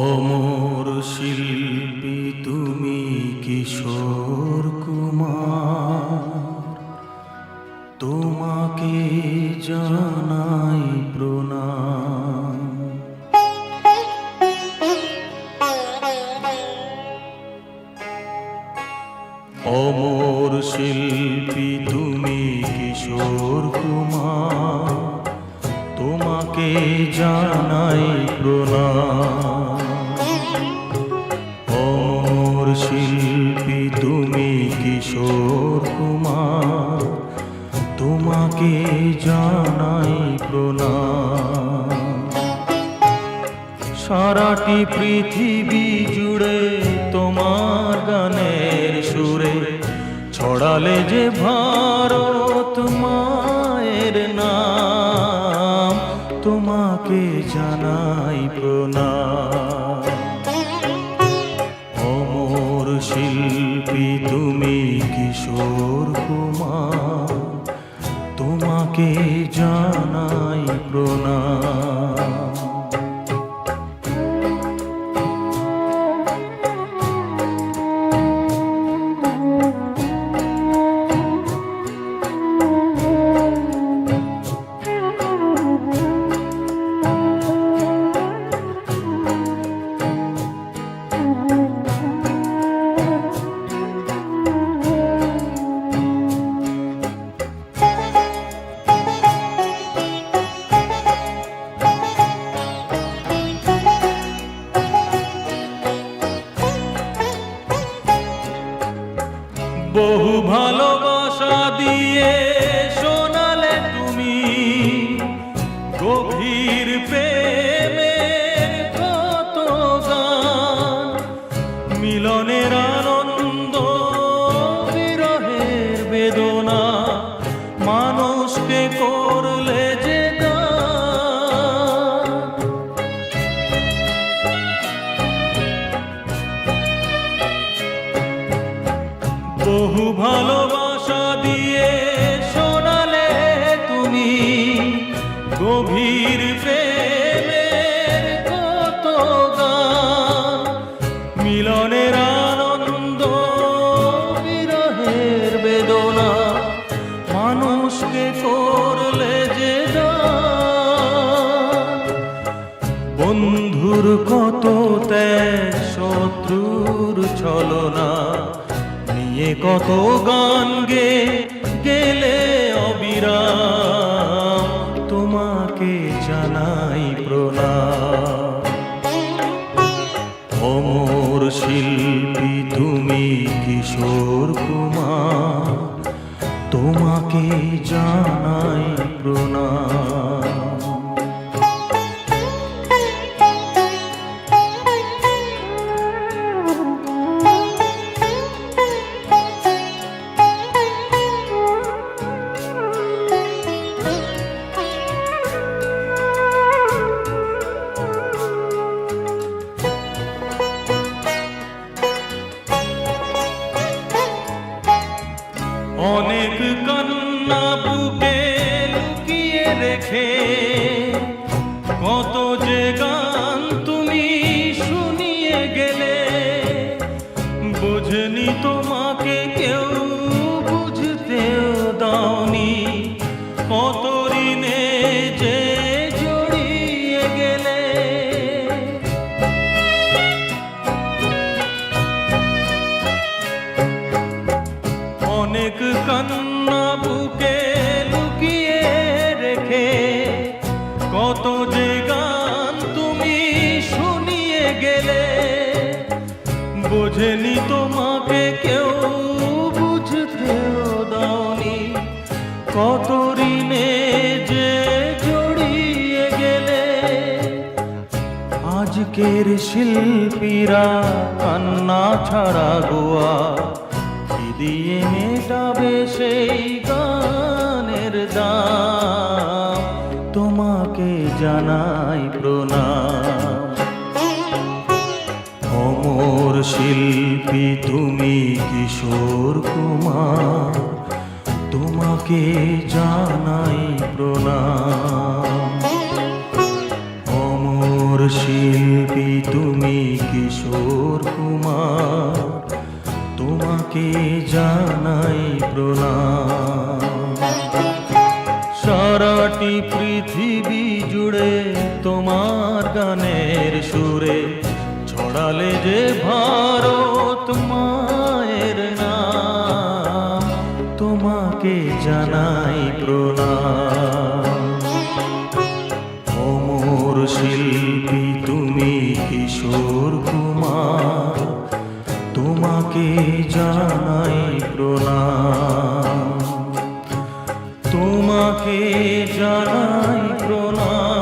অমর শিল্পী তুমি কিশোর কুমার, তোমাকে জানাই প্রণাম। অমর শিল্পী তুমি কিশোর কুমার, তোমাকে জানাই প্রণাম। অমর শিল্পী তুমি কিশোর কুমার, তোমাকে জানাই প্রণাম। সারাটি পৃথিবী জুড়ে তোমার গানের সুরে ছড়ালে যে ভারত মায়ের নাম, তোমাকে জানাই প্রণাম। অমর শিল্পী তুমি কিশোর কুমার, তোমাকে জানাই প্রণাম। বহু ভালোবাসা দিয়ে শোনালে তুমি গভীর প্রেমের কত গান, মিলনের আনন্দ বিরহের বেদনা, মানুষকে করলে যে গান। বহু ভালোবাসা দিয়ে শোনালে তুমি গভীর প্রেমের কত গান, মিলনের আনন্দ বিরহের বেদনা, মানুষকে করলে যে গান। বন্ধুর কত ত্যাগ, শত্রুর ছলনা নিয়ে কত গান গেলে অবিরাম, তোমাকে জানাই প্রণাম। অমর শিল্পী তুমি কিশোর কুমার, তোমাকে জানাই প্রণাম। অনেক কান্না বুকে লুকিয়ে রেখে কত যে গান তুমি শুনিয়ে গেলে, বুঝনি তোমাকে কেউ বুঝতেও দাওনি, কত ঋণে যে জড়িয়ে গেলে। অনেক কান্না বুকে লুকিয়ে রেখে কত যে গান তুমি শুনিয়ে গেলে, বোঝেনি তোমাকে কেউ বুঝতেও দাওনি, কত ঋণে যে জড়িয়ে গেলে। আজকের শিল্পীরা কান্না ছাড়া গোয়া দিয়ে মেটাবে সেই গানের দাম, তোমাকে জানাই প্রণাম। অমর শিল্পী তুমি কিশোর কুমার, তোমাকে জানাই প্রণাম। অমর শিল্পী তুমি কিশোর কুমার, তোমাকে জানাই প্রণাম। সারাটি পৃথিবী জুড়ে তোমার গানের সুরে ছড়ালে যে ভারত মায়ের নাম, তোমাকে জানাই প্রণাম। অমর শিল্পী তুমি কিশোর কুমার, তোমাকে জানাই প্রণাম। তোমাকে জানাই প্রণাম।